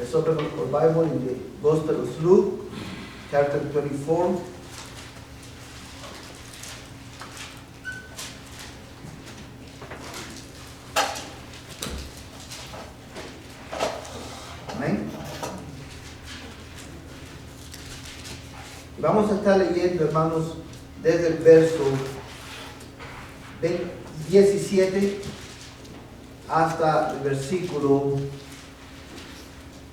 Let's open up our Bible in the Gospel of Luke, chapter 24. Amén. Vamos a estar leyendo, hermanos, desde el verso 17 hasta el versículo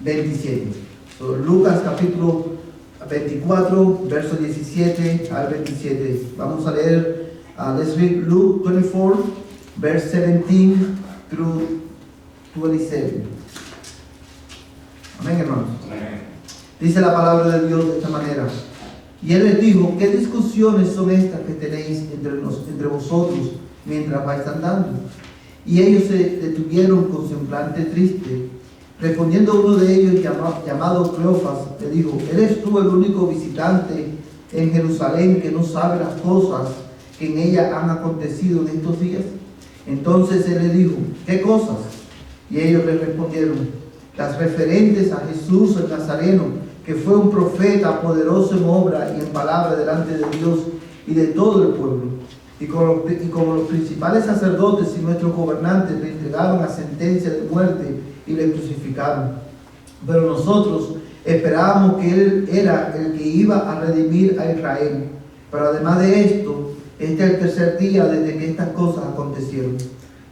27. So, Lucas capítulo 24, verso 17 al 27. Vamos a leer, let's read Luke 24, verse 17 through 27. Amén, hermanos. Amén. Dice la palabra de Dios de esta manera. Y él les dijo: ¿qué discusiones son estas que tenéis entre vosotros mientras vais andando? Y ellos se detuvieron con semblante triste. Respondiendo uno de ellos, llamado Cleofas, le dijo: ¿eres tú el único visitante en Jerusalén que no sabe las cosas que en ella han acontecido en estos días? Entonces él le dijo: ¿qué cosas? Y ellos le respondieron: las referentes a Jesús el Nazareno, que fue un profeta poderoso en obra y en palabra delante de Dios y de todo el pueblo. Y como los principales sacerdotes y nuestros gobernantes le entregaron a sentencia de muerte y le crucificaron. Pero nosotros esperábamos que él era el que iba a redimir a Israel. Pero además de esto, este es el tercer día desde que estas cosas acontecieron.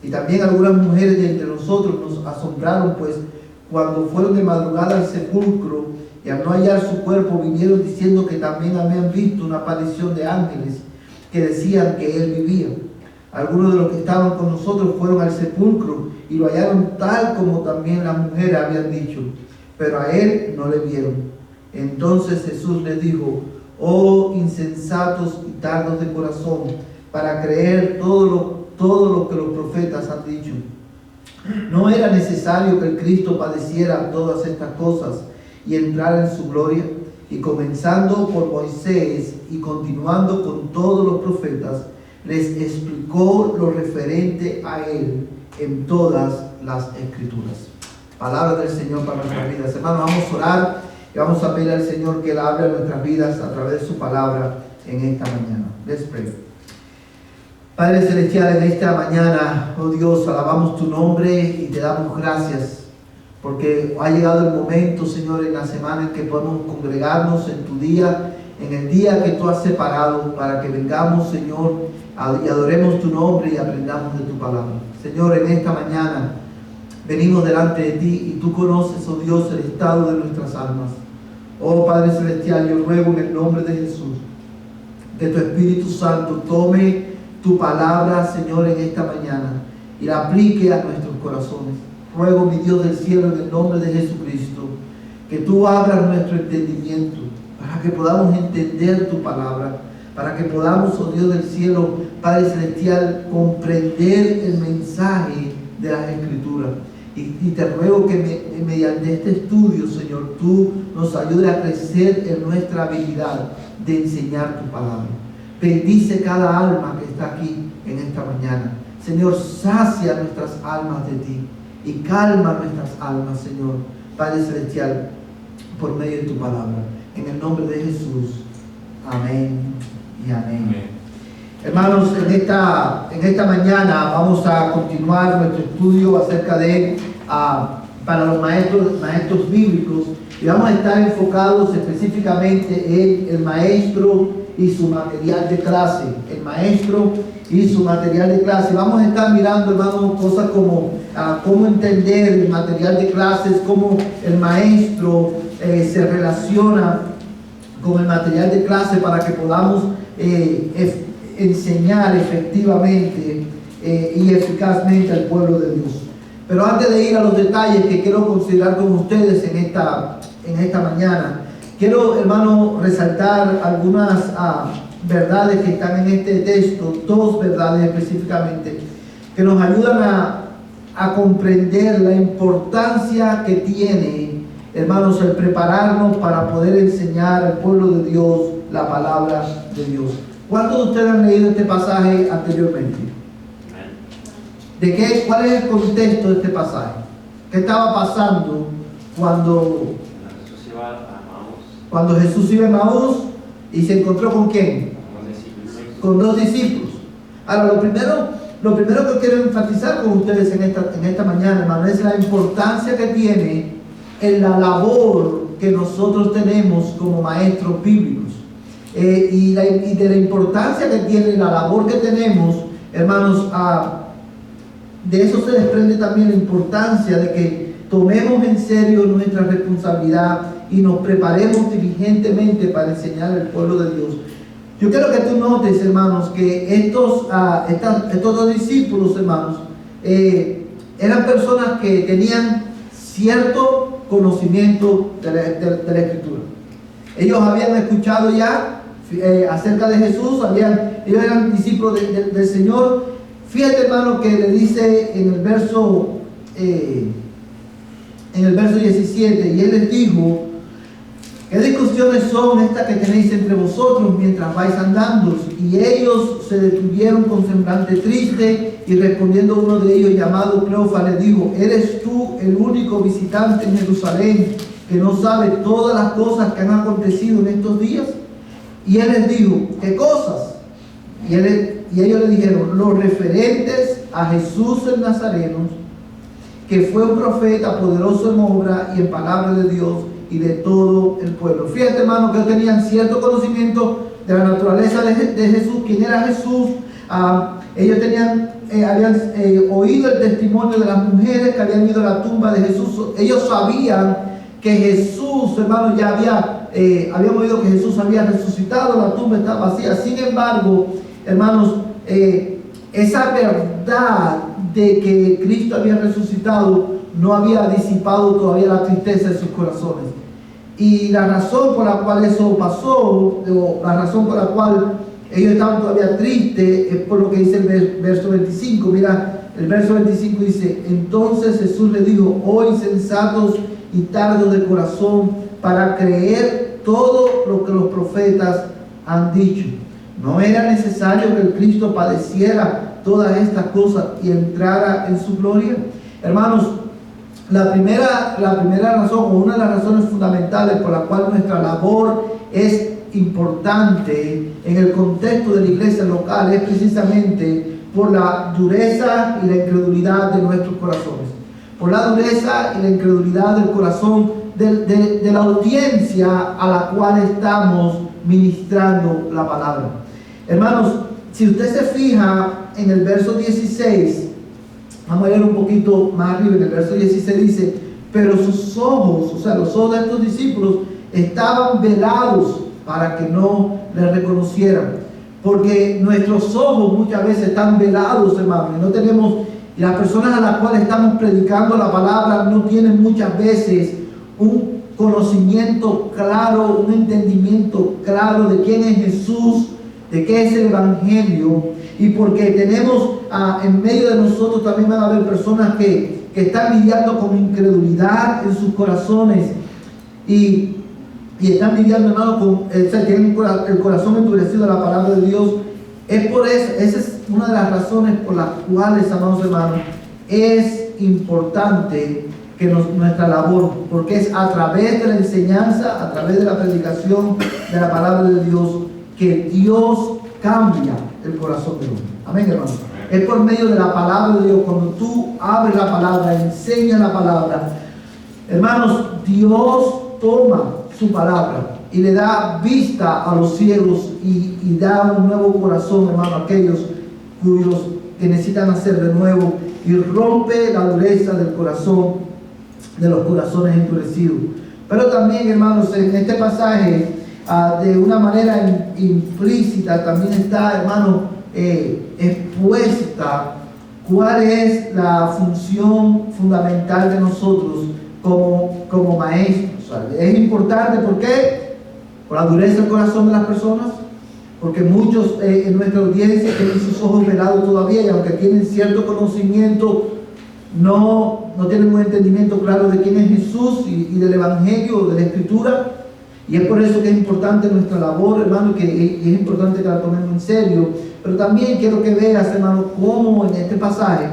Y también algunas mujeres de entre nosotros nos asombraron, pues cuando fueron de madrugada al sepulcro y al no hallar su cuerpo, vinieron diciendo que también habían visto una aparición de ángeles que decían que él vivía. Algunos de los que estaban con nosotros fueron al sepulcro y lo hallaron tal como también las mujeres habían dicho, pero a él no le vieron. Entonces Jesús les dijo: oh insensatos y tardos de corazón, para creer todo lo que los profetas han dicho. ¿No era necesario que el Cristo padeciera todas estas cosas y entrara en su gloria? Y comenzando por Moisés y continuando con todos los profetas, les explicó lo referente a él en todas las Escrituras. Palabra del Señor para nuestras vidas. Hermanos, vamos a orar y vamos a pedir al Señor que Él hable a nuestras vidas a través de su palabra en esta mañana. Let's pray. Padre Celestial, en esta mañana, oh Dios, alabamos tu nombre y te damos gracias porque ha llegado el momento, Señor, en la semana en que podemos congregarnos en tu día, en el día que tú has separado, para que vengamos, Señor, y adoremos tu nombre y aprendamos de tu palabra. Señor, en esta mañana venimos delante de ti y tú conoces, oh Dios, el estado de nuestras almas. Oh Padre Celestial, yo ruego en el nombre de Jesús que tu Espíritu Santo tome tu palabra, Señor, en esta mañana y la aplique a nuestros corazones. Ruego, mi Dios del cielo, en el nombre de Jesucristo, que tú abras nuestro entendimiento para que podamos entender tu palabra, para que podamos, oh Dios del cielo, Padre Celestial, comprender el mensaje de las Escrituras. Y te ruego que mediante este estudio, Señor, tú nos ayudes a crecer en nuestra habilidad de enseñar tu palabra. Bendice cada alma que está aquí en esta mañana. Señor, sacia nuestras almas de ti y calma nuestras almas, Señor, Padre Celestial, por medio de tu palabra. En el nombre de Jesús. Amén y amén. Amén. Hermanos, en esta mañana vamos a continuar nuestro estudio acerca de, para los maestros bíblicos, y vamos a estar enfocados específicamente en el maestro y su material de clase. El maestro y su material de clase. Vamos a estar mirando, hermanos, cosas como cómo entender el material de clases, cómo el maestro se relaciona con el material de clase para que podamos enseñar efectivamente y eficazmente al pueblo de Dios. Pero antes de ir a los detalles que quiero considerar con ustedes en esta mañana, quiero, hermano, resaltar algunas verdades que están en este texto, dos verdades específicamente, que nos ayudan a comprender la importancia que tiene, hermanos, el prepararnos para poder enseñar al pueblo de Dios la palabra de Dios. ¿Cuántos de ustedes han leído este pasaje anteriormente? ¿Cuál es el contexto de este pasaje? ¿Qué estaba pasando cuando Jesús iba a Emaús y se encontró ¿con quién? Con 2 discípulos. Ahora, lo primero que quiero enfatizar con ustedes en esta mañana, hermano, es la importancia que tiene en la labor que nosotros tenemos como maestros bíblicos. Y de la importancia que tiene la labor que tenemos, hermanos, de eso se desprende también la importancia de que tomemos en serio nuestra responsabilidad y nos preparemos diligentemente para enseñar al pueblo de Dios. Yo quiero que tú notes, hermanos, que estos 2 discípulos, hermanos, eran personas que tenían cierto conocimiento de la Escritura. Ellos habían escuchado ya acerca de Jesús, ellos eran discípulos del Señor. Fíjate, hermano, que le dice en el verso 17, y él les dijo: ¿qué discusiones son estas que tenéis entre vosotros mientras vais andando? Y ellos se detuvieron con semblante triste, y respondiendo uno de ellos, llamado Cleofas, le dijo: ¿eres tú el único visitante en Jerusalén que no sabe todas las cosas que han acontecido en estos días? Y él les dijo: ¿qué cosas? Y ellos le dijeron: los referentes a Jesús el Nazareno, que fue un profeta poderoso en obra y en palabra de Dios y de todo el pueblo. Fíjate, hermano, que tenían cierto conocimiento de la naturaleza de Jesús, quién era Jesús. Ellos habían oído el testimonio de las mujeres que habían ido a la tumba de Jesús. Ellos sabían que Jesús, hermano, habían oído que Jesús había resucitado, la tumba estaba vacía. Sin embargo, hermanos, esa verdad de que Cristo había resucitado no había disipado todavía la tristeza de sus corazones. Y la razón por la cual eso pasó, o la razón por la cual ellos estaban todavía tristes, es por lo que dice el verso 25. Mira, el verso 25 dice: entonces Jesús les dijo: oh insensatos y tardos de corazón, para creer todo lo que los profetas han dicho. ¿No era necesario que el Cristo padeciera todas estas cosas y entrara en su gloria? Hermanos, la primera razón, o una de las razones fundamentales por la cual nuestra labor es importante en el contexto de la iglesia local, es precisamente por la dureza y la incredulidad de nuestros corazones. Por la dureza y la incredulidad del corazón de la audiencia a la cual estamos ministrando la palabra. Hermanos, si usted se fija en el verso 16, vamos a leer un poquito más arriba. En el verso 16 dice: pero sus ojos, o sea, los ojos de estos discípulos, estaban velados para que no le reconocieran. Porque nuestros ojos muchas veces están velados, hermanos, y las personas a las cuales estamos predicando la palabra no tienen muchas veces un conocimiento claro, un entendimiento claro de quién es Jesús, de qué es el Evangelio. Y porque tenemos en medio de nosotros también van a haber personas que están lidiando con incredulidad en sus corazones y están lidiando, hermano, tienen el corazón endurecido a la palabra de Dios. Es por eso, esa es una de las razones por las cuales, amados hermanos, es importante que nuestra labor, porque es a través de la enseñanza, a través de la predicación de la palabra de Dios, que Dios cambia el corazón del hombre. Amén, hermano. Es por medio de la palabra de Dios. Cuando tú abres la palabra, enseñas la palabra, hermanos, Dios toma su palabra y le da vista a los ciegos y da un nuevo corazón, hermano, a aquellos que necesitan nacer de nuevo, y rompe la dureza del corazón, de los corazones endurecidos. Pero también, hermanos, en este pasaje, de una manera implícita, también está, hermano, expuesta cuál es la función fundamental de nosotros como maestros. Es importante, ¿por qué? Por la dureza del corazón de las personas, porque muchos en nuestra audiencia tienen sus ojos velados todavía, y aunque tienen cierto conocimiento, no tienen un entendimiento claro de quién es Jesús y del Evangelio, de la Escritura. Y es por eso que es importante nuestra labor, hermano, y es importante que la tomemos en serio. Pero también quiero que veas, hermano, cómo en este pasaje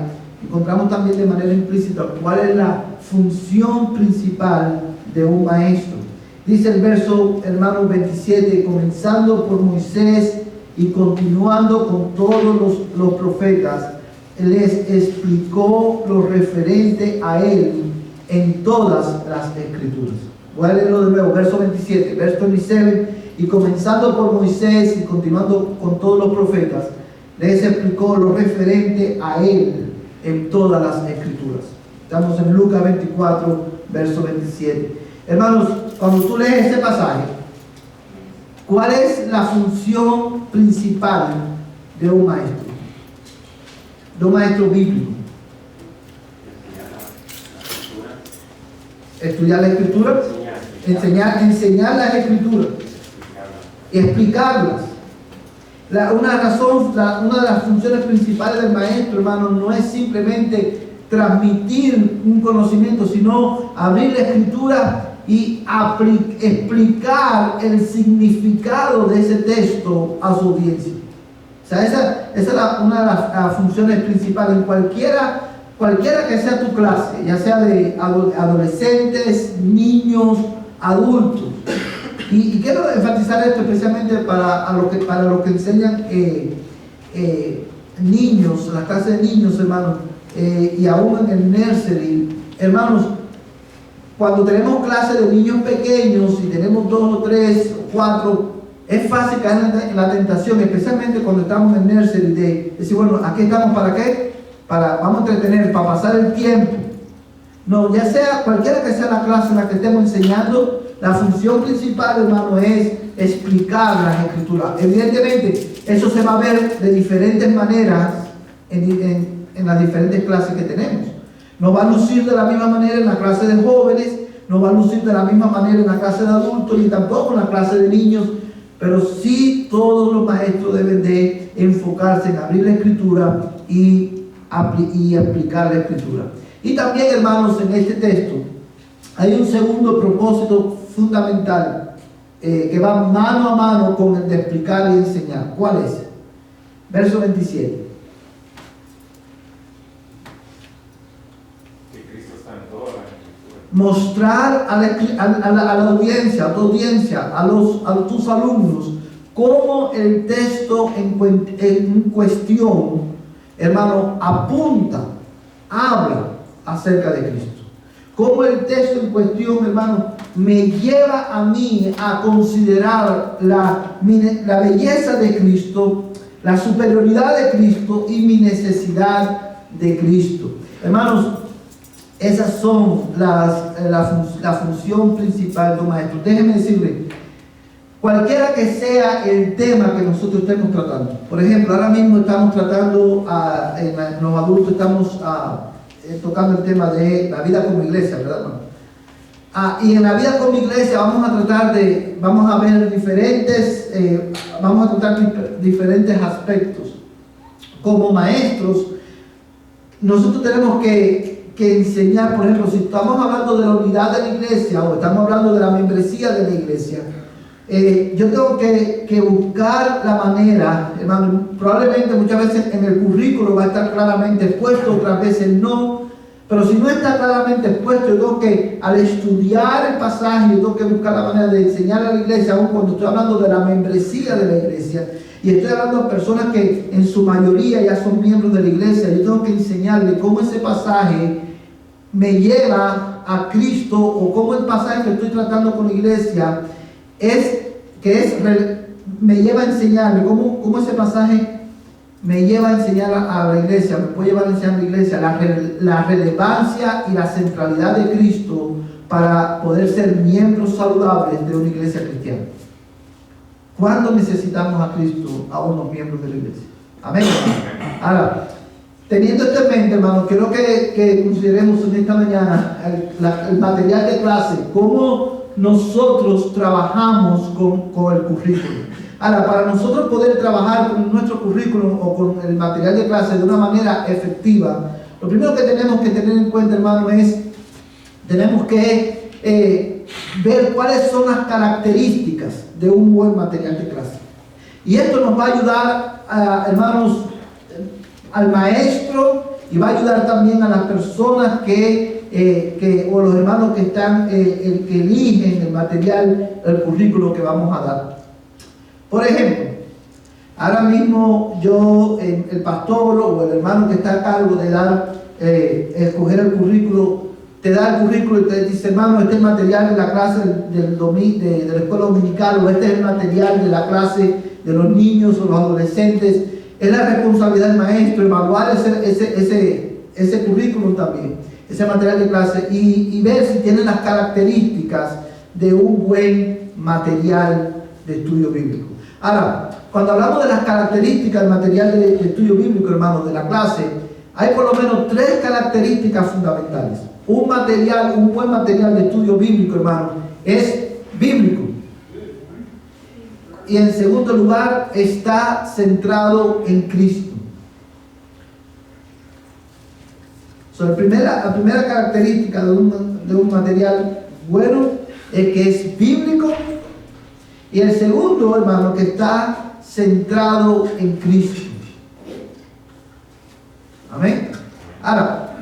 encontramos también de manera implícita cuál es la función principal de un maestro. Dice el verso, hermanos, 27, comenzando por Moisés y continuando con todos los profetas, les explicó lo referente a él en todas las escrituras. Voy a leerlo de nuevo, verso 27, verso 27, y comenzando por Moisés y continuando con todos los profetas, les explicó lo referente a él en todas las escrituras. Estamos en Lucas 24, verso 27. Hermanos, cuando tú lees ese pasaje, ¿cuál es la función principal de un maestro? De un maestro bíblico. Estudiar la escritura, enseñar las escrituras y explicarlas. Una de las funciones principales del maestro, hermano, no es simplemente transmitir un conocimiento, sino abrir la escritura y explicar el significado de ese texto a su audiencia. O sea, esa es una de las funciones principales en cualquiera que sea tu clase, ya sea de adolescentes, niños, adultos. Y quiero enfatizar esto especialmente para los que enseñan niños, las clases de niños, hermanos, y aún en el nursery. Hermanos, cuando tenemos clases de niños pequeños y tenemos 2 o 3 o 4, es fácil caer en la tentación, especialmente cuando estamos en el nursery, de decir, bueno, aquí estamos ¿para qué? Vamos a entretener, para pasar el tiempo. No, ya sea cualquiera que sea la clase en la que estemos enseñando, la función principal, hermano, es explicar las escrituras. Evidentemente, eso se va a ver de diferentes maneras en las diferentes clases que tenemos. No va a lucir de la misma manera en la clase de jóvenes, no va a lucir de la misma manera en la clase de adultos, ni tampoco en la clase de niños, pero sí todos los maestros deben de enfocarse en abrir la escritura y aplicar la escritura. Y también, hermanos, en este texto hay un segundo propósito fundamental que va mano a mano con el de explicar y enseñar. ¿Cuál es? Verso 27. Que Cristo está en toda la escritura. Mostrar a la audiencia, a tu audiencia, a tus alumnos, cómo el texto en cuestión, hermano, habla acerca de Cristo. Cómo el texto en cuestión, hermano, me lleva a mí a considerar la belleza de Cristo, la superioridad de Cristo y mi necesidad de Cristo. Hermanos, esas son la función principal de un maestro. Déjenme decirle, cualquiera que sea el tema que nosotros estemos tratando. Por ejemplo, ahora mismo estamos tratando, en los adultos estamos tocando el tema de la vida como iglesia, ¿verdad, hermano? Y en la vida como iglesia vamos a tratar diferentes aspectos. Como maestros, nosotros tenemos que enseñar, por ejemplo, si estamos hablando de la unidad de la iglesia o estamos hablando de la membresía de la iglesia, yo tengo que buscar la manera, hermano. Probablemente muchas veces en el currículo va a estar claramente expuesto, otras veces no, pero si no está claramente expuesto, yo tengo que, al estudiar el pasaje, yo tengo que buscar la manera de enseñar a la iglesia, aun cuando estoy hablando de la membresía de la iglesia, y estoy hablando de personas que en su mayoría ya son miembros de la iglesia. Yo tengo que enseñarle cómo ese pasaje me lleva a Cristo, o cómo el pasaje que estoy tratando con la iglesia me lleva a enseñarle cómo ese pasaje me lleva a enseñar a la iglesia, me puede llevar a enseñar a la iglesia la relevancia y la centralidad de Cristo para poder ser miembros saludables de una iglesia cristiana. ¿Cuándo necesitamos a Cristo a unos miembros de la iglesia? Amén. Ahora, teniendo esto en mente, hermano, quiero que consideremos en esta mañana el material de clase, cómo nosotros trabajamos con el currículum. Ahora, para nosotros poder trabajar con nuestro currículum o con el material de clase de una manera efectiva, lo primero que tenemos que tener en cuenta, hermano, tenemos que ver cuáles son las características de un buen material de clase. Y esto nos va a ayudar, hermanos, al maestro y va a ayudar también a las personas o los hermanos que están, que eligen el material, el currículo que vamos a dar. Por ejemplo, ahora mismo yo, el pastor o el hermano que está a cargo de dar, escoger el currículo, te da el currículo y te dice, hermano, este es el material de la clase de la escuela dominical, o este es el material de la clase de los niños o los adolescentes. Es la responsabilidad del maestro evaluar ese currículum también, ese material de clase, y ver si tiene las características de un buen material de estudio bíblico. Ahora, cuando hablamos de las características del material de estudio bíblico, hermanos, de la clase, hay por lo menos 3 características fundamentales. Un buen material de estudio bíblico, hermanos, es bíblico. Y en segundo lugar, está centrado en Cristo. La primera característica de un material bueno es que es bíblico. Y el segundo, hermano, que está centrado en Cristo. Amén. Ahora,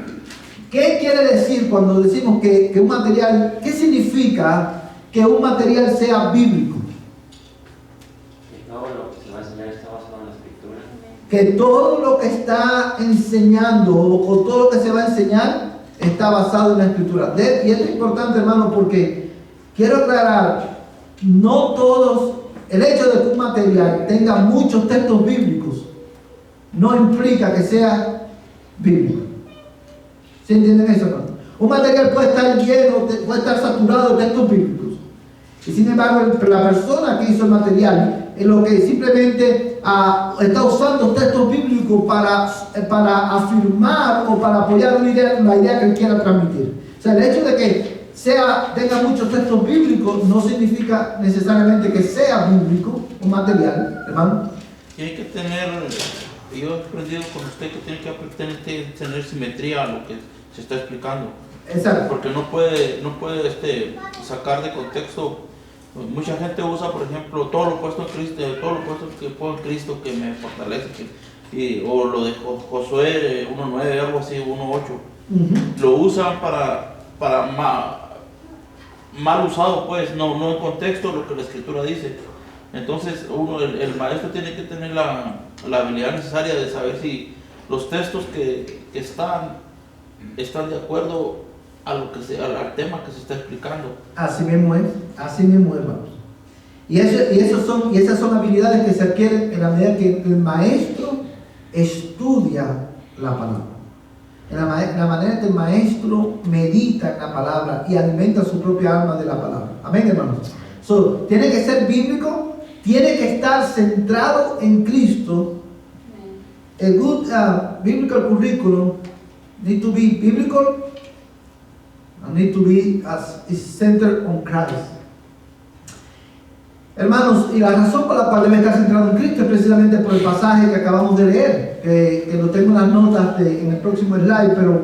¿qué quiere decir cuando decimos que un material, qué significa que un material sea bíblico? Que todo lo que se va a enseñar está basado en la Escritura. Que todo lo que está enseñando o todo lo que se va a enseñar está basado en la Escritura. Y esto es importante, hermano, porque quiero aclarar, no todos, el hecho de que un material tenga muchos textos bíblicos no implica que sea bíblico. ¿Sí entienden eso, hermano? Un material puede estar lleno, puede estar saturado de textos bíblicos. Y sin embargo, la persona que hizo el material, en lo que simplemente está usando textos bíblicos para afirmar o para apoyar la idea que él quiera transmitir. O sea, el hecho de que tenga muchos textos bíblicos no significa necesariamente que sea bíblico un material, hermano. Tiene que tener, yo he aprendido con usted que tiene que tener simetría a lo que se está explicando. Exacto. Porque no puede sacar de contexto. Mucha gente usa, por ejemplo, todo lo puesto en Cristo, todo lo puesto que pongo en Cristo que me fortalece, o lo de Josué 1.9, algo así, 1.8. Lo usan para mal usado, pues, no en contexto lo que la Escritura dice. Entonces, el maestro tiene que tener la habilidad necesaria de saber si los textos que están de acuerdo al tema que se está explicando. Así mismo es, hermanos. Y esas son habilidades que se adquieren en la medida que el maestro estudia la palabra. En la manera que el maestro medita en la palabra y alimenta su propia alma de la palabra. Amén, hermanos. Tiene que ser bíblico, tiene que estar centrado en Cristo. A good biblical curriculum need to be biblical and need to be is centered on Christ. Hermanos, y la razón por la cual debe estar centrado en Cristo es precisamente por el pasaje que acabamos de leer, que lo tengo en las notas en el próximo slide, pero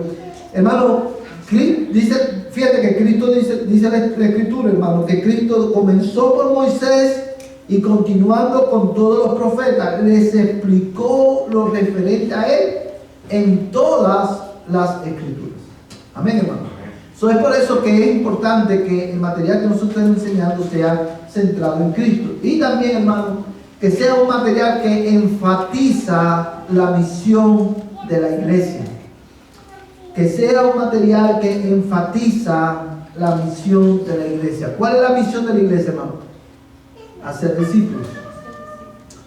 hermano, fíjate que Cristo dice la Escritura, hermano, que Cristo comenzó por Moisés y continuando con todos los profetas, les explicó lo referente a él en todas las Escrituras. Amén, hermano. Es por eso que es importante que el material que nosotros estamos enseñando sea centrado en Cristo. Y también, hermano, que sea un material que enfatiza la misión de la iglesia. Que sea un material que enfatiza la misión de la iglesia. ¿Cuál es la misión de la iglesia, hermano? Hacer discípulos.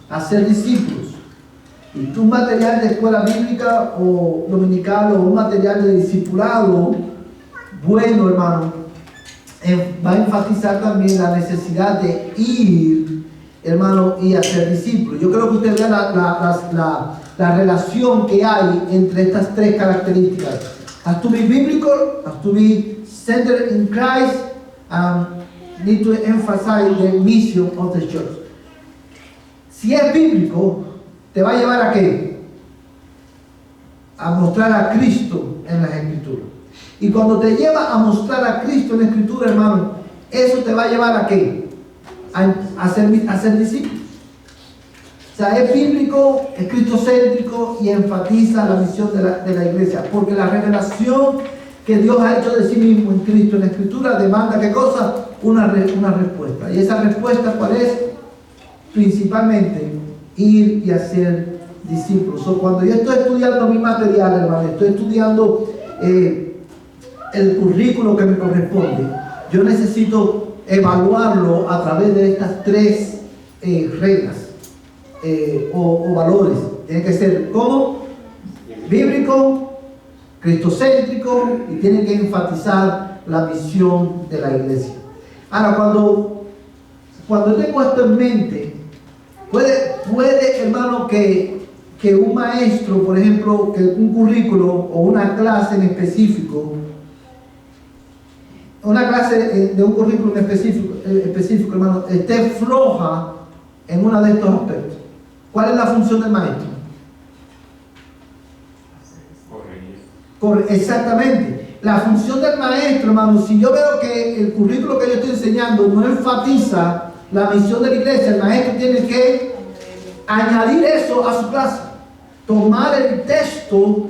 Hacer discípulos. Y un material de escuela bíblica o dominical o un material de discipulado bueno, hermano, va a enfatizar también la necesidad de ir, hermano, y hacer discípulos. Yo creo que usted vea la relación que hay entre estas 3 características. Has to be biblical, has to be centered in Christ, and need to emphasize the mission of the church. Si es bíblico, te va a llevar a ¿qué? A mostrar a Cristo en las Escrituras. Y cuando te lleva a mostrar a Cristo en la Escritura, hermano, eso te va a llevar a ¿qué? A ser discípulos. O sea, es bíblico, es cristocéntrico y enfatiza la misión de la iglesia, porque la revelación que Dios ha hecho de sí mismo en Cristo, en la Escritura, demanda ¿qué cosa? Una respuesta. ¿Y esa respuesta cuál es? Principalmente ir y hacer discípulos. Cuando yo estoy estudiando mi material, hermano, estoy estudiando el currículo que me corresponde, yo necesito evaluarlo a través de estas tres reglas o valores. Tiene que ser como bíblico, cristocéntrico, y tiene que enfatizar la misión de la iglesia. Ahora, cuando tengo esto en mente, puede hermano, que un maestro, por ejemplo, que un currículo o una clase en específico, una clase de un currículo en específico, hermano, esté floja en uno de estos aspectos. ¿Cuál es la función del maestro? Exactamente. La función del maestro, hermano, si yo veo que el currículo que yo estoy enseñando no enfatiza la misión de la iglesia, el maestro tiene que añadir eso a su clase. Tomar el texto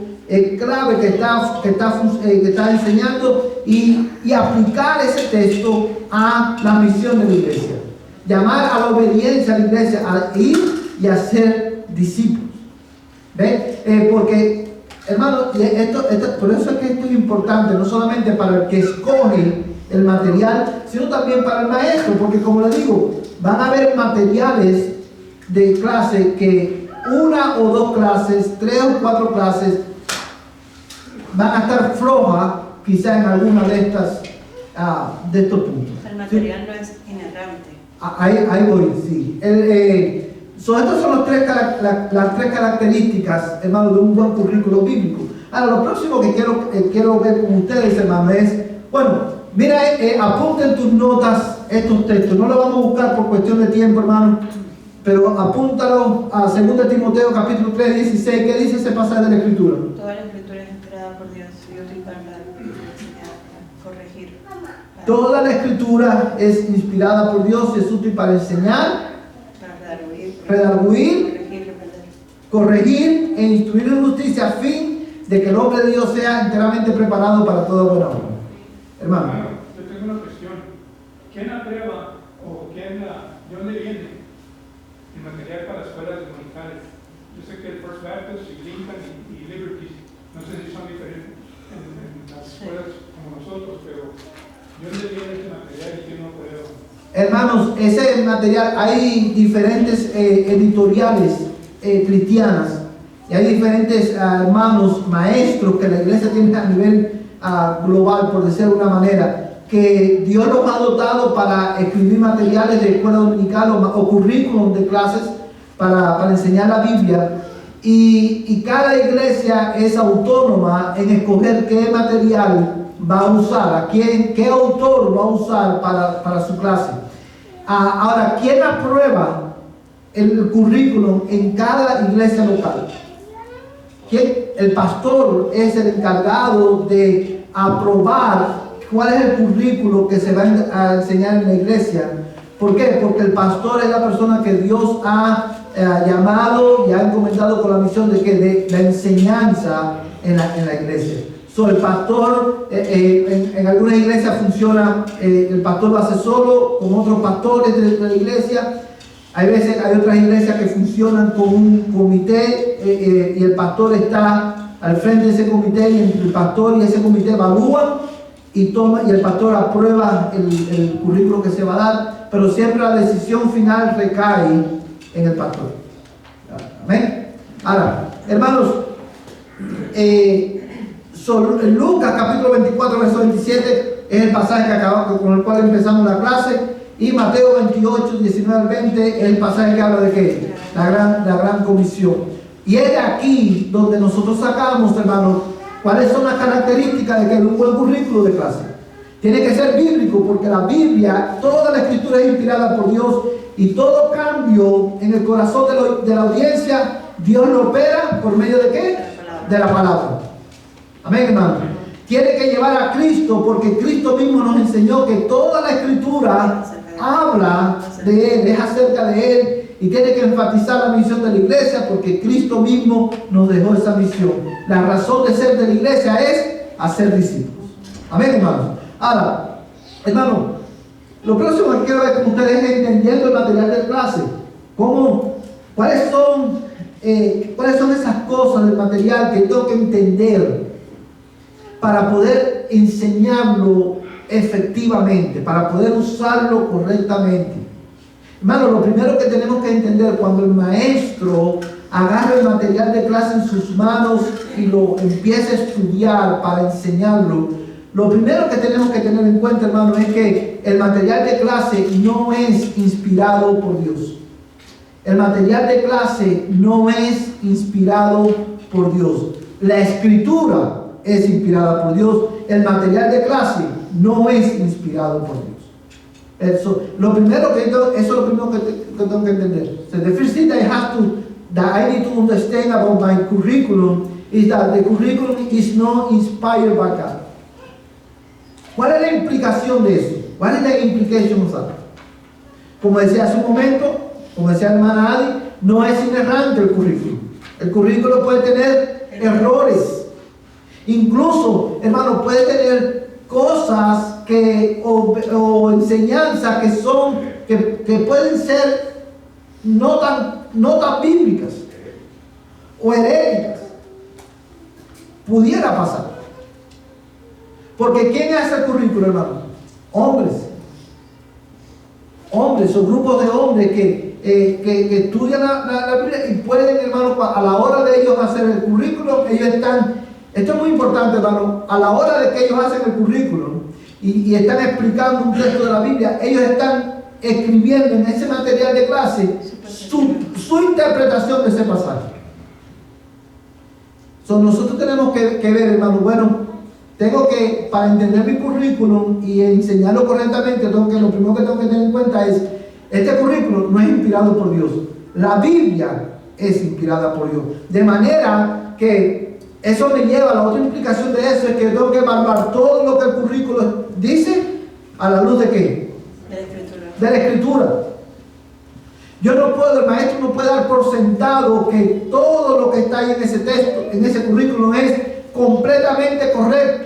clave que está enseñando y aplicar ese texto a la misión de la iglesia. Llamar a la obediencia a la iglesia, a ir y a ser discípulos. ¿Ven? Porque, hermano, por eso es que esto es importante, no solamente para el que escoge el material, sino también para el maestro, porque como le digo, van a haber materiales de clase que una o dos clases, 3 o 4 clases, van a estar flojas quizá en alguna de estos puntos. El material no es inerrante. Ahí voy, sí. Estas son las tres características, hermano, de un buen currículo bíblico. Ahora, lo próximo que quiero ver con ustedes, hermano, es, bueno, mira, apunten tus notas estos textos. No lo vamos a buscar por cuestión de tiempo, hermano, pero apúntalo a 2 Timoteo capítulo 3, 16. ¿Qué dice ese pasaje de la Escritura? Toda la Escritura es inspirada por Dios y útil para enseñar, para corregir. Toda la Escritura es inspirada por Dios y es útil para enseñar, redarguir, corregir e instruir en justicia, a fin de que el hombre de Dios sea enteramente preparado para toda buena obra. Hermano. Yo tengo una cuestión. ¿Quién aprueba o de dónde viene el material para escuelas dominicales? Yo sé que el First Baptist y Lincoln y Liberty, no sé si son diferentes en las escuelas como nosotros, pero ¿de dónde viene ese material y quién lo aprueba? Hermanos, ese material, hay diferentes editoriales cristianas y hay diferentes hermanos, maestros que la iglesia tiene a nivel global, por decir de una manera, que Dios los ha dotado para escribir materiales de escuela dominical o currículum de clases para enseñar la Biblia, y cada iglesia es autónoma en escoger qué material va a usar, qué autor va a usar para su clase. Ahora, ¿quién aprueba el currículum en cada iglesia local? El pastor es el encargado de aprobar cuál es el currículo que se va a enseñar en la iglesia. ¿Por qué? Porque el pastor es la persona que Dios ha llamado y ha encomendado con la misión de la enseñanza en la iglesia. El pastor, en algunas iglesias funciona, el pastor lo hace solo, con otros pastores de la iglesia. Hay otras iglesias que funcionan con un comité y el pastor está al frente de ese comité, y el pastor y ese comité evalúan y el pastor aprueba el currículo que se va a dar, pero siempre la decisión final recae en el pastor. ¿Amén? Ahora, hermanos, Lucas capítulo 24, verso 27 es el pasaje con el cual empezamos la clase, y Mateo 28, 19 al 20 es el pasaje que habla de ¿qué? La gran comisión. Y es de aquí donde nosotros sacamos, hermanos, cuáles son las características de que un buen currículo de clase. Tiene que ser bíblico, porque la Biblia, toda la Escritura es inspirada por Dios, y todo cambio en el corazón de la audiencia, Dios lo opera por medio de ¿qué? De la palabra. Amén, hermano. Tiene que llevar a Cristo, porque Cristo mismo nos enseñó que toda la Escritura habla de Él, es acerca de Él, y tiene que enfatizar la misión de la iglesia porque Cristo mismo nos dejó esa misión. La razón de ser de la iglesia es hacer discípulos. Amén, hermanos. Ahora, hermano, lo próximo que quiero ver con ustedes es entendiendo el material de clase. ¿Cuáles son esas cosas del material que tengo que entender para poder enseñarlo efectivamente, para poder usarlo correctamente? Hermano, lo primero que tenemos que entender cuando el maestro agarra el material de clase en sus manos y lo empieza a estudiar para enseñarlo, lo primero que tenemos que tener en cuenta, hermano, es que el material de clase no es inspirado por Dios. El material de clase no es inspirado por Dios. La escritura es inspirada por Dios. El material de clase no es inspirado por Dios. Eso es lo primero que tengo que entender. So the first thing that I need to understand about my curriculum is that the curriculum is not inspired by God. ¿Cuál es la implicación de eso? ¿Cuál es la implicación de eso? Como decía hace un momento, como decía la hermana Adi, no es inerrante el currículum. El currículum puede tener errores. Incluso, hermano, puede tener cosas o enseñanzas que pueden ser no tan bíblicas o heréticas. Pudiera pasar. Porque ¿quién hace el currículum, hermano? Hombres o grupos de hombres que estudian la Biblia y pueden, hermano, a la hora de ellos hacer el currículum, esto es muy importante, hermano, a la hora de que ellos hacen el currículum y están explicando un texto de la Biblia, ellos están escribiendo en ese material de clase su interpretación de ese pasaje. Nosotros tenemos que ver, hermano, bueno, para entender mi currículum y enseñarlo correctamente, lo primero que tengo que tener en cuenta es, este currículum no es inspirado por Dios. La Biblia es inspirada por Dios. De manera que eso me lleva a la otra implicación de eso, es que tengo que evaluar todo lo que el currículum dice a la luz de ¿qué? De la Escritura. De la Escritura. El maestro no puede dar por sentado que todo lo que está ahí en ese texto, en ese currículum es completamente correcto.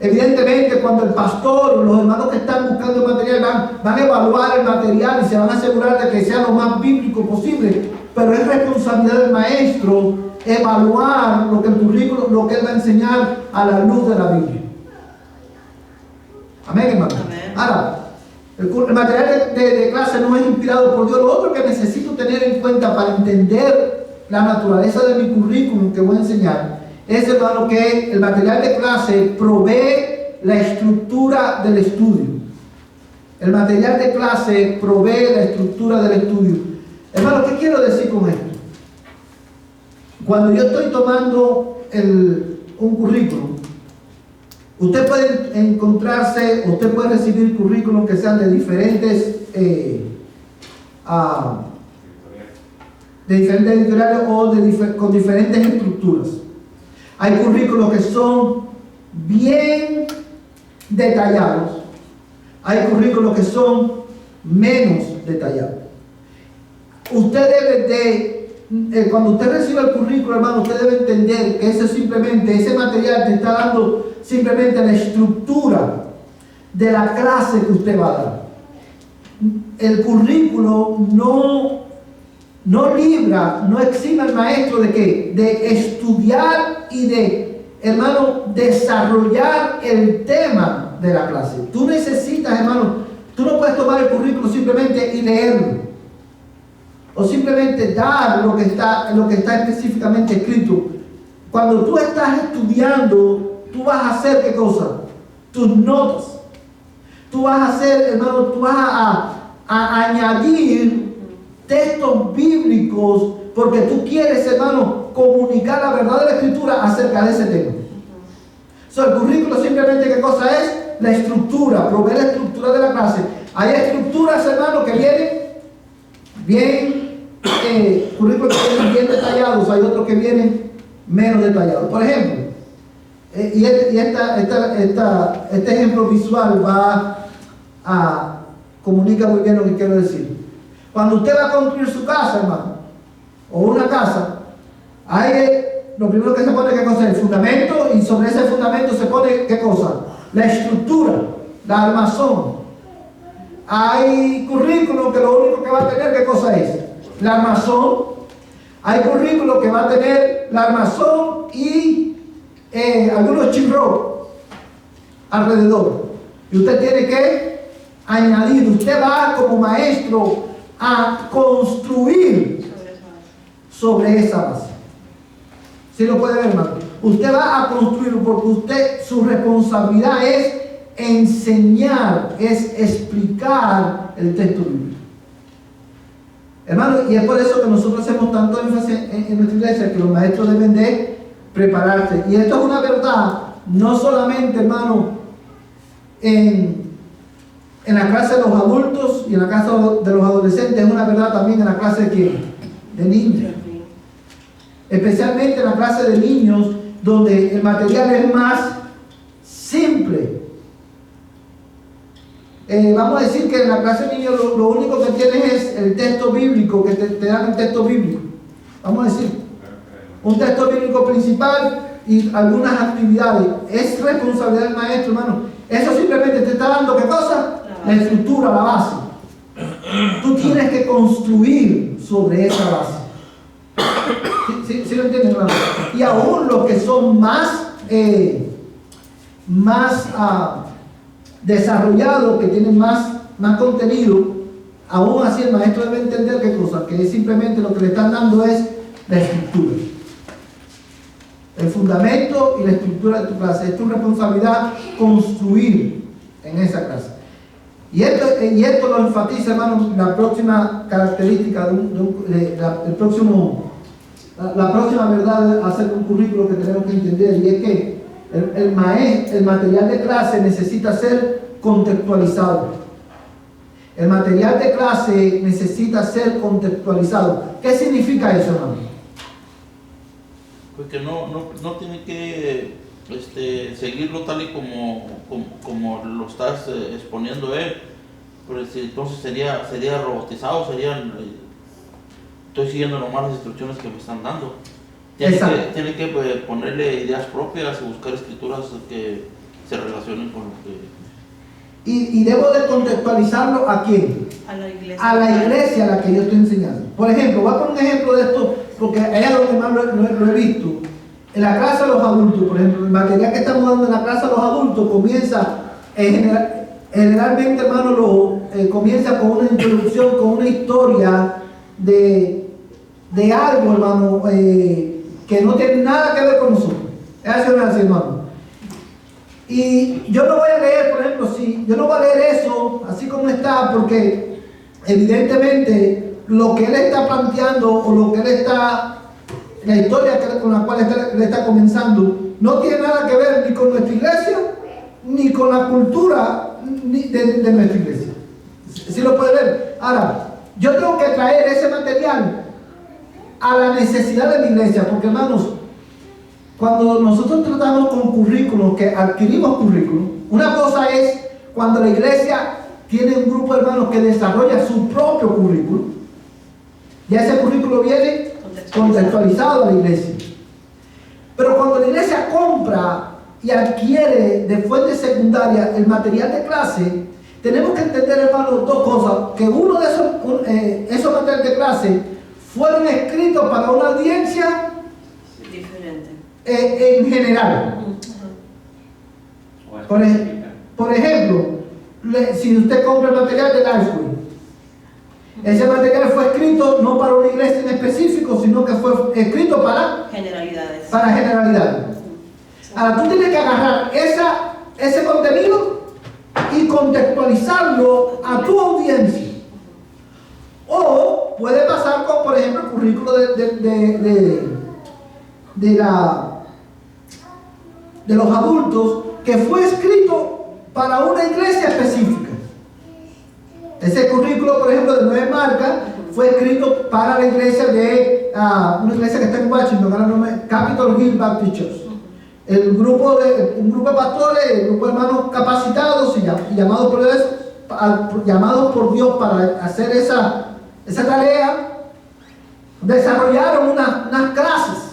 Evidentemente, cuando el pastor o los hermanos que están buscando el material van a evaluar el material y se van a asegurar de que sea lo más bíblico posible, pero es responsabilidad del maestro evaluar lo que el currículum, lo que él va a enseñar a la luz de la Biblia. Amén, hermano. Amén. Ahora, el material de clase no es inspirado por Dios. Lo otro que necesito tener en cuenta para entender la naturaleza de mi currículum que voy a enseñar es, hermano, que el material de clase provee la estructura del estudio. El material de clase provee la estructura del estudio. Hermano, ¿qué quiero decir con esto? Cuando yo estoy tomando un currículum, usted puede usted puede recibir currículum que sean de diferentes editoriales o con diferentes estructuras. Hay currículos que son bien detallados, hay currículos que son menos detallados. Usted debe cuando usted recibe el currículo, hermano, usted debe entender que ese material te está dando simplemente la estructura de la clase que usted va a dar. El currículo no libra, no exime al maestro de ¿qué? De estudiar y de, hermano, desarrollar el tema de la clase. Tú necesitas, hermano, tú no puedes tomar el currículo simplemente y leerlo, o simplemente dar lo que está específicamente escrito. Cuando tú estás estudiando, tú vas a hacer ¿qué cosa? Tus notas. Tú vas a hacer, hermano, tú vas a añadir textos bíblicos porque tú quieres, hermano, comunicar la verdad de la Escritura acerca de ese tema. El currículo simplemente ¿qué cosa es? La estructura, provee la estructura de la clase. Hay estructuras, hermano, que vienen bien, currículos que vienen bien detallados, hay otros que vienen menos detallados. Por ejemplo, este ejemplo visual comunica muy bien lo que quiero decir. Cuando usted va a construir su casa, hermano, o una casa, hay lo primero que se pone, ¿qué cosa es? El fundamento, y sobre ese fundamento se pone, ¿qué cosa? La estructura, la armazón. Hay currículo que lo único que va a tener, ¿qué cosa es? La armazón. Hay currículo que va a tener la armazón y algunos chirros alrededor. Y usted tiene que añadir, usted va como maestro a construir sobre esa base. ¿Sí lo puede ver, hermano? Usted va a construir porque usted, su responsabilidad es enseñar, es explicar el texto bíblico. Hermano, y es por eso que nosotros hacemos tanto énfasis en nuestra iglesia, que los maestros deben de prepararse. Y esto es una verdad, no solamente, hermano, en la clase de los adultos y en la clase de los adolescentes, es una verdad también en la clase de niños. Especialmente en la clase de niños, donde el material es más simple. Vamos a decir que en la clase de niños lo único que tienes es el texto bíblico, que te dan el texto bíblico. Vamos a decir, un texto bíblico principal y algunas actividades. Es responsabilidad del maestro, hermano. Eso simplemente te está dando, ¿qué cosa? La estructura, la base. Tú tienes que construir sobre esa base. ¿Sí lo entienden, hermano? Y aún los que son más desarrollados, que tienen más contenido, aún así el maestro debe entender qué cosa, que es simplemente lo que le están dando es la estructura, el fundamento y la estructura de tu clase. Es tu responsabilidad construir en esa clase. Y esto lo enfatiza, hermano, la próxima característica la próxima verdad acerca de un currículo que tenemos que entender, y es que el material de clase necesita ser contextualizado. El material de clase necesita ser contextualizado. ¿Qué significa eso, hermano? Porque no tiene que seguirlo tal y como lo estás exponiendo él, pues entonces sería robotizado, estoy siguiendo nomás las instrucciones que me están dando. Tiene que ponerle ideas propias y buscar escrituras que se relacionen con lo que... Y debo de contextualizarlo ¿a quién? A la iglesia. A la iglesia a la que yo estoy enseñando. Por ejemplo, voy a poner un ejemplo de esto, porque allá es donde más lo he visto. En la clase de los adultos, por ejemplo, el material que estamos dando en la clase de los adultos comienza, generalmente, hermano, comienza con una introducción, con una historia de algo, hermano, que no tiene nada que ver con nosotros. Es así, hermano. Y yo no voy a leer, por ejemplo, yo no voy a leer eso así como está, porque evidentemente lo que él está planteando o lo que él está, la historia con la cual él está comenzando, no tiene nada que ver ni con nuestra iglesia, ni con la cultura de nuestra iglesia. ¿Sí lo puede ver? Ahora, yo tengo que traer ese material a la necesidad de mi iglesia, porque, hermanos, cuando nosotros tratamos con currículum, que adquirimos currículum, una cosa es cuando la iglesia tiene un grupo de hermanos que desarrolla su propio currículum. Ya ese currículum viene contextualizado a la iglesia. Pero cuando la iglesia compra y adquiere de fuente secundaria el material de clase, tenemos que entender, hermanos, dos cosas. Que uno de esos materiales de clase fueron escritos para una audiencia diferente. En general. Por ejemplo, si usted compra el material de Lifeway, ese material fue escrito no para una iglesia en específico, sino que fue escrito para generalidades. Ahora tú tienes que agarrar ese contenido y contextualizarlo a tu audiencia. O puede pasar con, por ejemplo, el currículo de los adultos, que fue escrito para una iglesia específica. Ese currículo, por ejemplo, de 9 marcas, fue escrito para la iglesia una iglesia que está en Washington, Capitol Hill Baptist Church. Un grupo de pastores, un grupo de hermanos capacitados y llamados por Dios para hacer esa tarea, desarrollaron unas clases.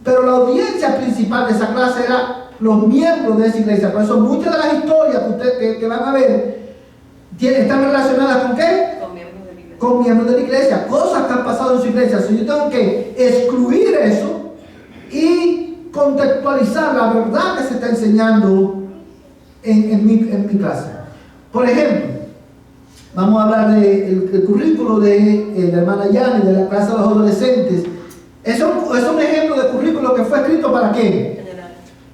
Pero la audiencia principal de esa clase era los miembros de esa iglesia. Por eso muchas de las historias que ustedes que van a ver están relacionadas con ¿qué? Con miembros de la iglesia. Con miembros de la iglesia, cosas que han pasado en su iglesia. So, yo tengo que excluir eso y contextualizar la verdad que se está enseñando en mi clase. Por ejemplo, vamos a hablar del currículo de la hermana Yani, de la clase de los adolescentes. Es un ejemplo de currículo que fue escrito ¿para qué? General.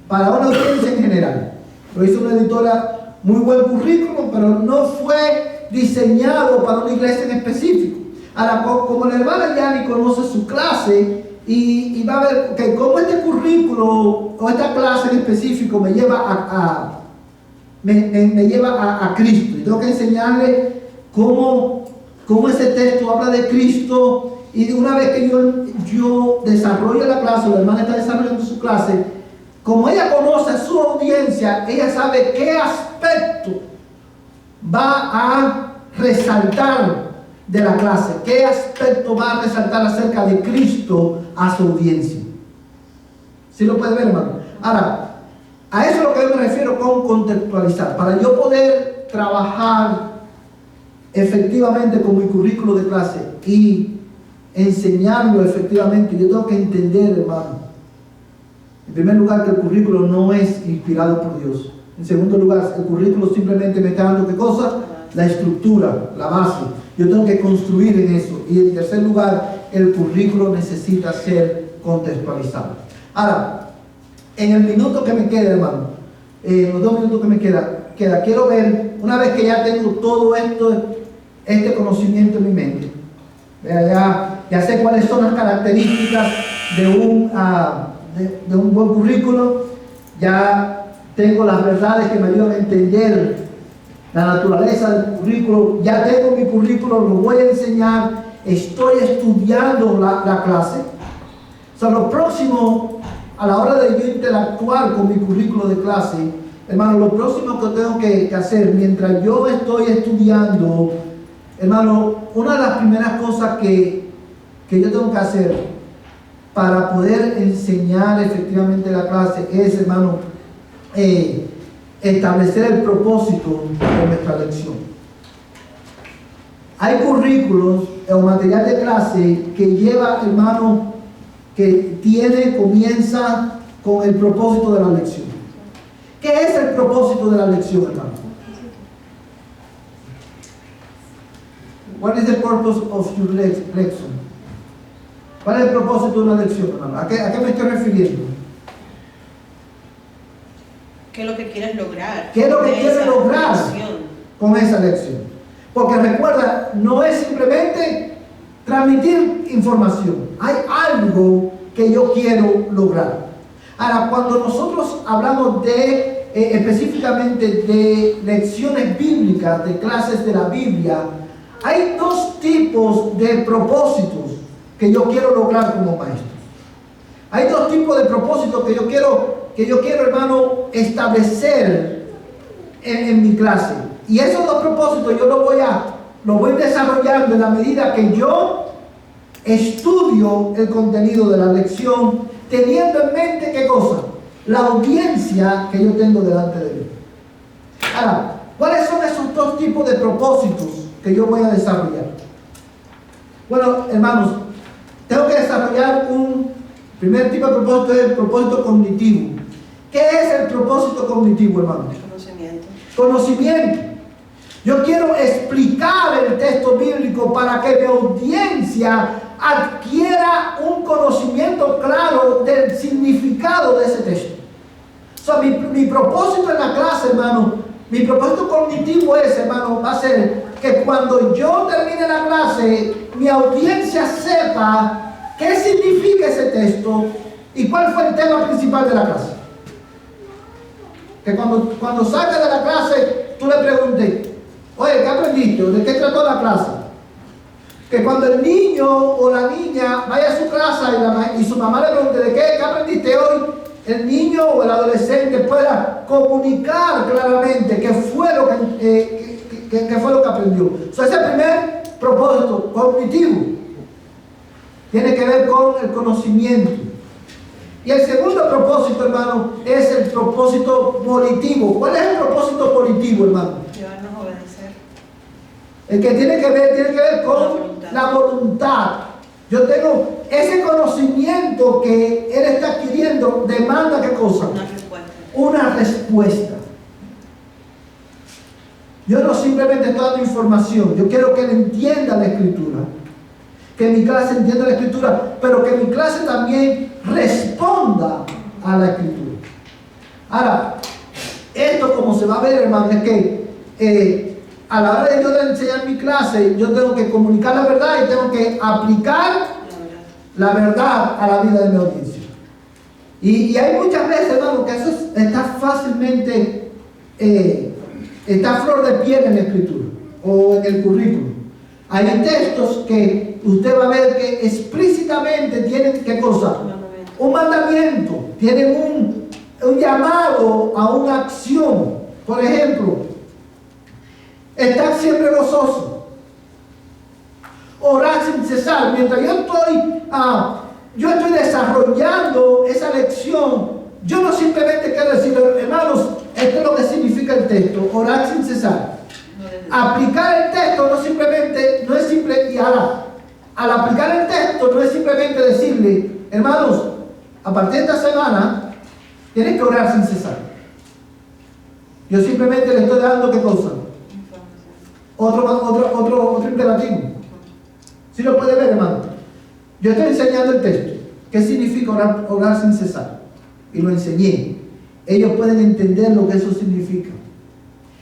Para una audiencia en general. Lo hizo una editora, muy buen currículum, pero no fue diseñado para una iglesia en específico. Ahora, como la hermana Yani conoce su clase y va a ver que cómo este currículo o esta clase en específico me lleva me lleva a Cristo. Y tengo que enseñarle cómo ese texto habla de Cristo. Y una vez que yo desarrollo la clase, la hermana está desarrollando su clase, como ella conoce a su audiencia, ella sabe qué aspecto va a resaltar de la clase, qué aspecto va a resaltar acerca de Cristo a su audiencia. ¿Sí lo puede ver, hermano? Ahora, a eso es lo que yo me refiero con contextualizar. Para yo poder trabajar efectivamente con mi currículo de clase y enseñarlo efectivamente, yo tengo que entender, hermano, en primer lugar, que el currículo no es inspirado por Dios. En segundo lugar, el currículo simplemente me está dando ¿qué cosa? La estructura, la base. Yo tengo que construir en eso. Y en tercer lugar, el currículo necesita ser contextualizado. Ahora, en el minuto que me queda, hermano, los 2 minutos que me queda, quiero ver, una vez que ya tengo todo esto, este conocimiento en mi mente, ya sé cuáles son las características de un buen currículo, ya tengo las verdades que me ayudan a entender la naturaleza del currículo, ya tengo mi currículo, lo voy a enseñar, estoy estudiando la clase. O sea, lo próximo, a la hora de yo interactuar con mi currículo de clase, hermano, lo próximo que tengo que hacer mientras yo estoy estudiando, hermano, una de las primeras cosas que yo tengo que hacer para poder enseñar efectivamente la clase es, hermano, establecer el propósito de nuestra lección. Hay currículos o material de clase que lleva, hermano, que comienza con el propósito de la lección. ¿Qué es el propósito de la lección, hermano? What is the purpose of your lesson? ¿Cuál es el propósito de una lección, hermano? ¿A qué me estoy refiriendo? ¿Qué es lo que quieres lograr? ¿Qué es lo que quieres lograr con esa lección? Porque recuerda, no es simplemente transmitir información. Hay algo que yo quiero lograr. Ahora, cuando nosotros hablamos específicamente de lecciones bíblicas, de clases de la Biblia, hay 2 tipos de propósitos que yo quiero lograr como maestro. Hay 2 tipos de propósitos que yo quiero, hermano, establecer en mi clase. Y esos 2 propósitos yo los voy desarrollando en la medida que yo estudio el contenido de la lección, teniendo en mente ¿qué cosa? La audiencia que yo tengo delante de mí. Ahora, ¿cuáles son esos 2 tipos de propósitos que yo voy a desarrollar? Bueno, hermanos, tengo que desarrollar un primer tipo de propósito, es el propósito cognitivo. ¿Qué es el propósito cognitivo, hermano? Conocimiento. Conocimiento. Yo quiero explicar el texto bíblico para que mi audiencia adquiera un conocimiento claro del significado de ese texto. O sea, mi propósito en la clase, hermano, mi propósito cognitivo es, hermano, va a ser que cuando yo termine la clase, mi audiencia sepa qué significa ese texto y cuál fue el tema principal de la clase. Que cuando salga de la clase, tú le preguntes, oye, ¿qué aprendiste? ¿De qué trató la clase? Que cuando el niño o la niña vaya a su casa y su mamá le pregunte, ¿de qué aprendiste hoy? El niño o el adolescente pueda comunicar claramente qué fue lo ¿Qué fue lo que aprendió? Ese es el primer propósito cognitivo. Tiene que ver con el conocimiento. Y el segundo propósito, hermano, es el propósito volitivo. ¿Cuál es el propósito volitivo, hermano? Llevarnos a obedecer. El que tiene que ver con la voluntad. Yo tengo ese conocimiento que él está adquiriendo, demanda ¿qué cosa? Una respuesta. Una respuesta. Yo no simplemente estoy dando información, yo quiero que él entienda la escritura, que mi clase entienda la escritura, pero que mi clase también responda a la escritura. Ahora, esto como se va a ver, hermano, es que a la hora de yo de enseñar mi clase, yo tengo que comunicar la verdad y tengo que aplicar la verdad a la vida de mi audiencia. Y hay muchas veces, hermano, que eso está fácilmente, está a flor de piel en la escritura o en el currículum. Hay textos que usted va a ver que explícitamente tienen, ¿qué cosa? Un mandamiento, tienen un llamado a una acción. Por ejemplo, estar siempre gozoso, orar sin cesar. Mientras yo estoy desarrollando esa lección, yo no simplemente quiero decir, hermanos, esto es lo que significa el texto, orar sin cesar. Aplicar el texto no es simple, y ahora, al aplicar el texto no es simplemente decirle, hermanos, a partir de esta semana, tienen que orar sin cesar. Yo simplemente le estoy dando ¿qué cosa? Otro imperativo. ¿Sí lo puede ver, hermano? Yo estoy enseñando el texto. ¿Qué significa orar sin cesar? Y lo enseñé. Ellos pueden entender lo que eso significa.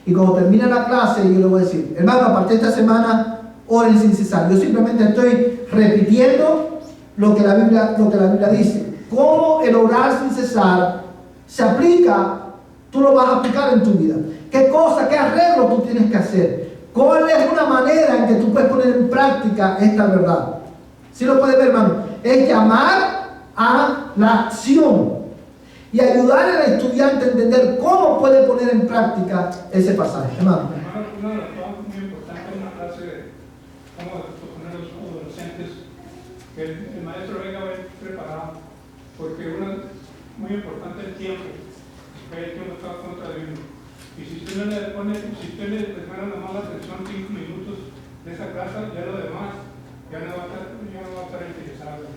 Y cuando termine la clase, yo le voy a decir, hermano, a partir de esta semana, oren sin cesar. Yo simplemente estoy repitiendo lo que la Biblia dice. Cómo el orar sin cesar se aplica, tú lo vas a aplicar en tu vida. ¿Qué cosa, qué arreglo tú tienes que hacer? ¿Cuál es una manera en que tú puedes poner en práctica esta verdad? ¿Sí lo puedes ver, hermano? Es llamar a la acción y ayudar al estudiante a entender cómo puede poner en práctica ese pasaje, hermano. Una de las cosas muy importantes en una clase de cómo poner a los adolescentes, que el maestro venga bien preparado, porque muy importante el tiempo, que el tiempo está contra de uno. Y si usted le presta nomás la atención 5 minutos de esa clase, ya lo demás, ya no va a estar interesado en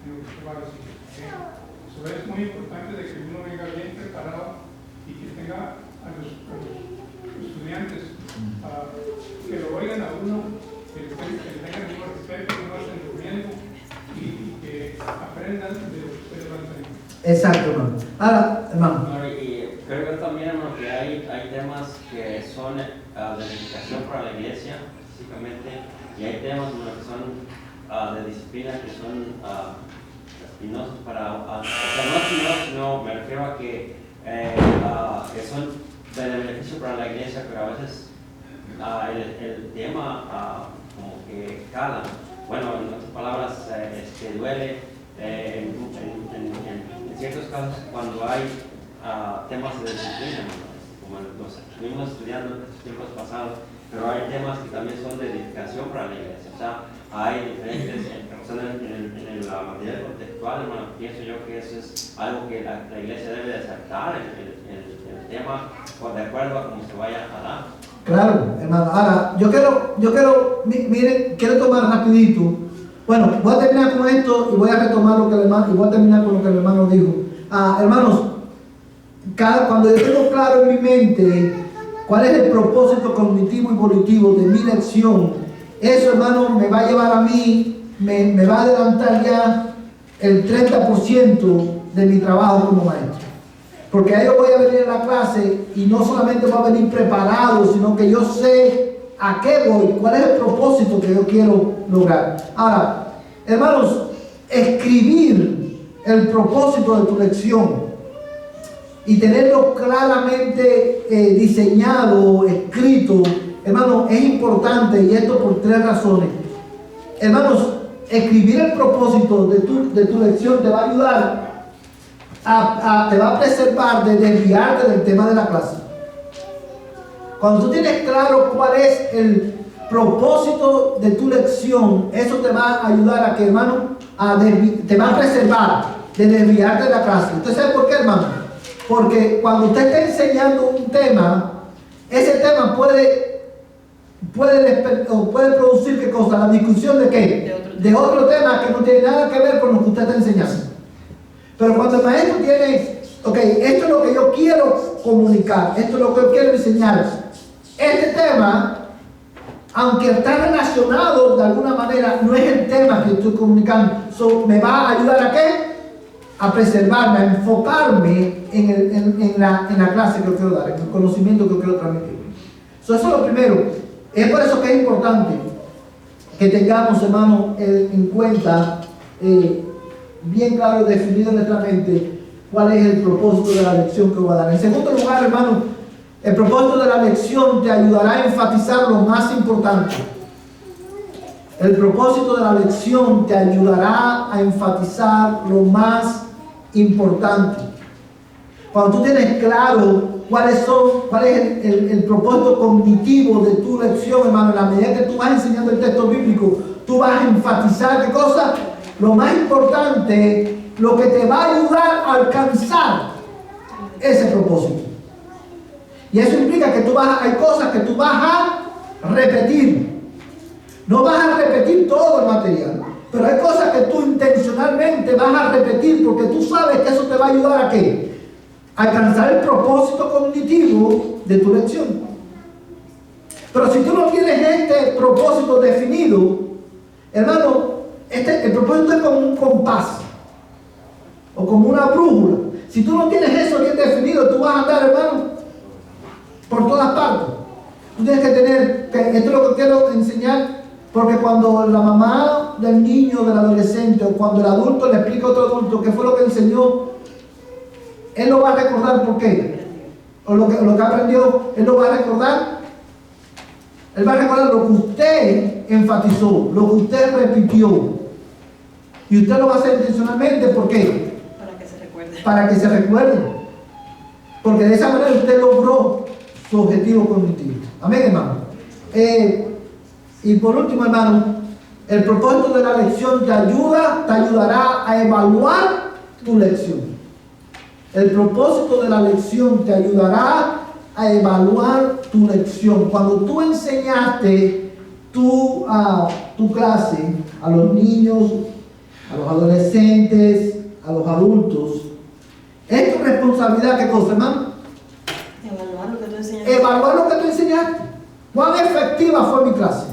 lo que usted va a decir. Eso es muy importante de que uno venga bien preparado y que tenga a los estudiantes que lo oigan a uno, que le tengan el mismo respeto, que no vayan durmiendo y que aprendan de lo que ustedes van a hacer. Exacto, hermano. Ahora, hermano. Y creo que también, hermano, que hay temas que son de edificación para la iglesia, específicamente, y hay temas que son de disciplina, que son espinosos para, o sea, no espinosos, sino me refiero a que son de beneficio para la iglesia, pero a veces el tema como que cala. Bueno, en otras palabras, duele en ciertos casos cuando hay temas de disciplina, como los estuvimos estudiando en estos tiempos pasados, pero hay temas que también son de edificación para la iglesia. O sea, hay diferentes, en la materia contextual, hermano, pienso yo que eso es algo que la iglesia debe de aceptar, el tema, de acuerdo a cómo se vaya a dar. Claro, hermano. Ahora, yo quiero, miren, quiero tomar rapidito. Bueno, voy a terminar con esto y voy a retomar lo que el hermano, y voy a terminar con lo que el hermano dijo. Hermanos, cuando yo tengo claro en mi mente cuál es el propósito cognitivo y volitivo de mi lección, eso, hermano, me va a llevar a mí, me va a adelantar ya el 30% de mi trabajo como maestro. Porque ahí yo voy a venir a la clase y no solamente voy a venir preparado, sino que yo sé a qué voy, cuál es el propósito que yo quiero lograr. Ahora, hermanos, escribir el propósito de tu lección y tenerlo claramente diseñado, escrito, hermano, es importante, y esto por 3 razones. Hermanos, escribir el propósito de tu lección te va a ayudar te va a preservar de desviarte del tema de la clase. Cuando tú tienes claro cuál es el propósito de tu lección, eso te va a ayudar a que, hermano, te va a preservar de desviarte de la clase. ¿Usted sabe por qué, hermano? Porque cuando usted está enseñando un tema, ese tema puede producir, ¿qué cosa? La discusión de qué? De otro tema que no tiene nada que ver con lo que usted está enseñando. Pero cuando el maestro tiene, ok, esto es lo que yo quiero comunicar, esto es lo que yo quiero enseñar. Este tema, aunque está relacionado de alguna manera, no es el tema que estoy comunicando. Me va a ayudar a qué? A preservarme, a enfocarme en la clase que yo quiero dar, en el conocimiento que yo quiero transmitir. Eso es lo primero. Es por eso que es importante que tengamos, hermano, en cuenta, bien claro y definido en nuestra mente, cuál es el propósito de la lección que voy a dar. En segundo lugar, hermano, el propósito de la lección te ayudará a enfatizar lo más importante. El propósito de la lección te ayudará a enfatizar lo más importante. Cuando tú tienes claro cuál es el propósito cognitivo de tu lección, hermano, en la medida que tú vas enseñando el texto bíblico, tú vas a enfatizar ¿qué cosa? Lo más importante, lo que te va a ayudar a alcanzar ese propósito. Y eso implica que hay cosas que tú vas a repetir. No vas a repetir todo el material, pero hay cosas que tú intencionalmente vas a repetir porque tú sabes que eso te va a ayudar a ¿qué? A alcanzar el propósito cognitivo de tu lección. Pero si tú no tienes este propósito definido, hermano, el propósito es como un compás o como una brújula. Si tú no tienes eso bien definido, tú vas a andar, hermano, por todas partes. Tú tienes que tener, esto es lo que quiero enseñar, porque cuando la mamá del niño, del adolescente, o cuando el adulto le explica a otro adulto qué fue lo que enseñó, él lo va a recordar. ¿Por qué? O lo que aprendió, él lo va a recordar. Él va a recordar lo que usted enfatizó, lo que usted repitió. Y usted lo va a hacer intencionalmente. ¿Por qué? Para que se recuerde. Para que se recuerde. Porque de esa manera usted logró su objetivo cognitivo. Amén, hermano. Y por último, hermano, el propósito de la lección te ayudará a evaluar tu lección. El propósito de la lección te ayudará a evaluar tu lección. Cuando tú enseñaste tu clase a los niños, a los adolescentes, a los adultos, es tu responsabilidad, ¿qué cosa, hermano? Evaluar lo que tú enseñaste. Evaluar lo que tú enseñaste. ¿Cuán efectiva fue mi clase?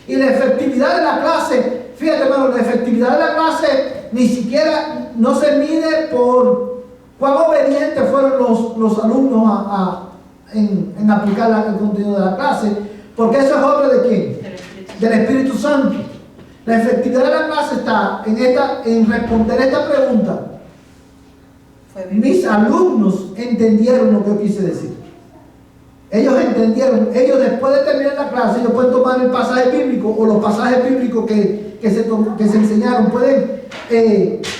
Y la efectividad de la clase, fíjate, hermano, la efectividad de la clase ni siquiera no se mide por cuán obedientes fueron los alumnos en aplicar el contenido de la clase, porque eso es obra de ¿quién? Del Espíritu Santo. La efectividad de la clase está en responder esta pregunta. Mis alumnos entendieron lo que yo quise decir. Ellos entendieron. Ellos, después de terminar la clase, ellos pueden tomar el pasaje bíblico o los pasajes bíblicos que se enseñaron, pueden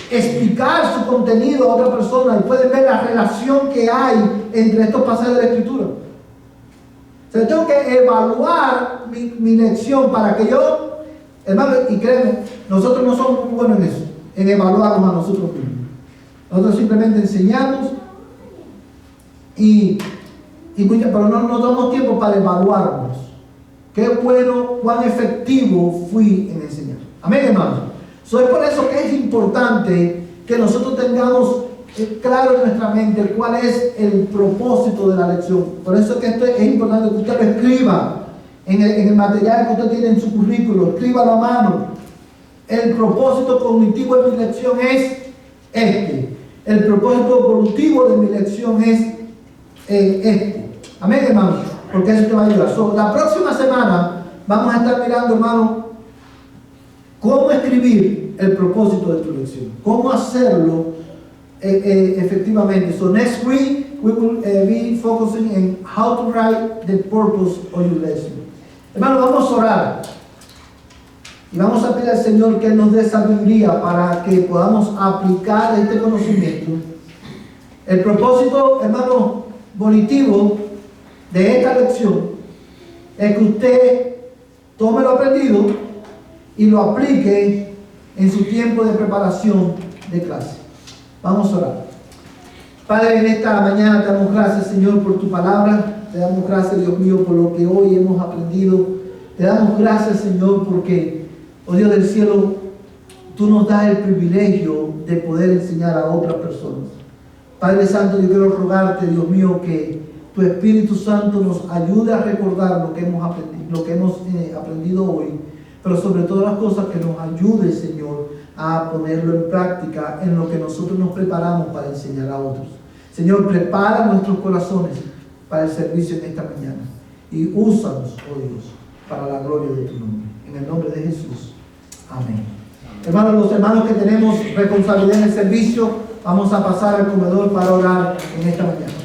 explicar su contenido a otra persona y pueden ver la relación que hay entre estos pasajes de la Escritura. O sea, yo tengo que evaluar mi lección para que yo, hermano, y créeme, nosotros no somos muy buenos en eso, en evaluarnos a nosotros mismos. Nosotros simplemente enseñamos pero no nos damos tiempo para evaluarnos. Qué bueno, cuán efectivo fui en enseñar. Amén, hermanos. Es por eso que es importante que nosotros tengamos claro en nuestra mente cuál es el propósito de la lección. Por eso que esto es importante que usted lo escriba en el material que usted tiene en su currículo. Escríbalo a mano. El propósito cognitivo de mi lección es este. El propósito evolutivo de mi lección es este. Amén, hermano, porque eso te va a ayudar. La próxima semana vamos a estar mirando, hermano, cómo escribir el propósito de tu lección, cómo hacerlo efectivamente. So next week we will be focusing on how to write the purpose of your lesson. Hermano, vamos a orar y vamos a pedir al Señor que Él nos dé sabiduría para que podamos aplicar este conocimiento. El propósito, hermano, volitivo de esta lección es que usted tome lo aprendido y lo aplique en su tiempo de preparación de clase. Vamos a orar. Padre, en esta mañana te damos gracias, Señor, por tu palabra. Te damos gracias, Dios mío, por lo que hoy hemos aprendido. Te damos gracias, Señor, porque, oh Dios del cielo, tú nos das el privilegio de poder enseñar a otras personas. Padre Santo, yo quiero rogarte, Dios mío, que tu Espíritu Santo nos ayude a recordar lo que hemos aprendido hoy, pero sobre todas las cosas que nos ayude, Señor, a ponerlo en práctica en lo que nosotros nos preparamos para enseñar a otros. Señor, prepara nuestros corazones para el servicio en esta mañana y úsanos, oh Dios, para la gloria de tu nombre. En el nombre de Jesús. Amén. Hermanos, los hermanos que tenemos responsabilidad en el servicio, vamos a pasar al comedor para orar en esta mañana.